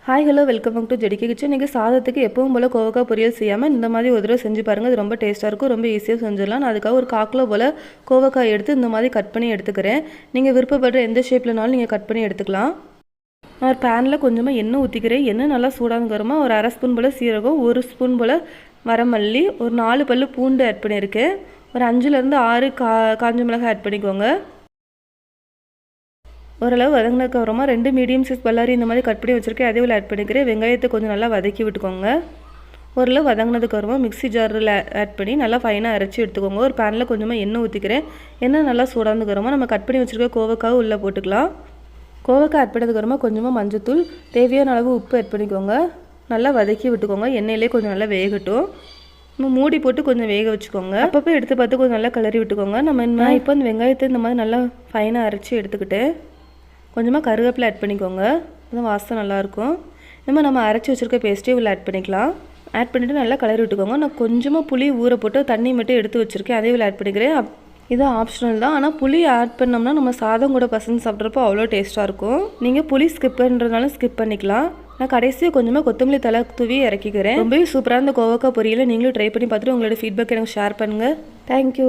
Hi hello welcome back to JDK kitchen. நீங்கள் சாதத்துக்கு எப்பவும் போல் கோவக்காய் பொரியல் செய்யாமல் இந்த மாதிரி ஒரு தடவை செஞ்சு பாருங்கள். அது ரொம்ப டேஸ்ட்டாக இருக்கும், ரொம்ப ஈஸியாக செஞ்சிடலாம். நான் அதுக்காக ஒரு 1/4 கிலோ போல் கோவக்காய் எடுத்து இந்த மாதிரி கட் பண்ணி எடுத்துக்கிறேன். நீங்கள் விருப்பப்படுற எந்த ஷேப்லனாலும் நீங்கள் கட் பண்ணி எடுத்துக்கலாம். நான் ஒரு பேனில் கொஞ்சமாக எண்ணெய் ஊற்றிக்கிறேன். எண்ணெய் நல்லா சூடானதுக்கப்புறமா ஒரு 1/2 ஸ்பூன் போல் சீரகம், 1 ஸ்பூன் போல் வரமல்லி, ஒரு 4 பல்லு பூண்டு ஆட் பண்ணியிருக்கேன். ஒரு 5லேருந்து 6 காஞ்ச மிளகாய் ஆட் பண்ணிக்கோங்க. ஓரளவு வதங்கினதுக்கப்புறமா 2 மீடியம் சைஸ் பல்லாரி இந்த மாதிரி கட் பண்ணி வச்சுருக்கேன், அதே ஆட் பண்ணிக்கிறேன். வெங்காயத்தை கொஞ்சம் நல்லா வதக்கி விட்டுக்கோங்க. ஓரளவு வதங்கினதுக்கப்புறமா மிக்ஸி ஜாரில் ஆட் பண்ணி நல்லா ஃபைனாக அரைச்சி எடுத்துக்கோங்க. ஒரு பேனில் கொஞ்சமாக எண்ணெய் ஊற்றிக்கிறேன். எண்ணெய் நல்லா சூடானதுக்கப்புறமா நம்ம கட் பண்ணி வச்சுருக்க கோவக்காய் உள்ளே போட்டுக்கலாம். கோவக்காய் ஆட் பண்ணதுக்கப்புறமா கொஞ்சமாக மஞ்சத்தூள், தேவையான அளவு உப்பு ஆட் பண்ணிக்கோங்க. நல்லா வதக்கி விட்டுக்கோங்க. எண்ணெயிலே கொஞ்சம் நல்லா வேகட்டும். நம்ம மூடி போட்டு கொஞ்சம் வேக வச்சுக்கோங்க. அப்பப்போ எடுத்து பார்த்து கொஞ்சம் நல்லா கிளறி விட்டுக்கோங்க. நான் இப்போ இந்த வெங்காயத்தை இந்த மாதிரி நல்லா ஃபைனாக அரைச்சி எடுத்துக்கிட்டு கொஞ்சமாக கருவேப்பிலை ஆட் பண்ணிக்கோங்க. அதுவும் வாசம் நல்லாயிருக்கும். நம்ம அரைச்சி வச்சுருக்க பேஸ்ட்டே உள்ள ஆட் பண்ணிக்கலாம். ஆட் பண்ணிவிட்டு நல்லா கலரி விட்டுக்கோங்க. நான் கொஞ்சமாக புளி ஊற போட்டு தண்ணி மட்டும் எடுத்து வச்சுருக்கேன், அதே உள்ள ஆட் பண்ணிக்கிறேன். இது ஆப்ஷனல் தான், ஆனால் புளி ஆட் பண்ணோம்னா நம்ம சாதம் கூட பசங்க சாப்பிட்றப்போ அவ்வளோ டேஸ்ட்டாக இருக்கும். நீங்கள் புளி ஸ்கிப் பண்ணுறதுனாலும் ஸ்கிப் பண்ணிக்கலாம். நான் கடைசியாக கொஞ்சமாக கொத்தமல்லி தலை தூவி இறக்கிக்கிறேன். ரொம்பவே சூப்பராக இந்த கோவக்காய் பொரியலை நீங்களும் ட்ரை பண்ணி பார்த்துட்டு உங்களோட ஃபீட்பேக் எனக்கு ஷேர் பண்ணுங்கள். தேங்க்யூ.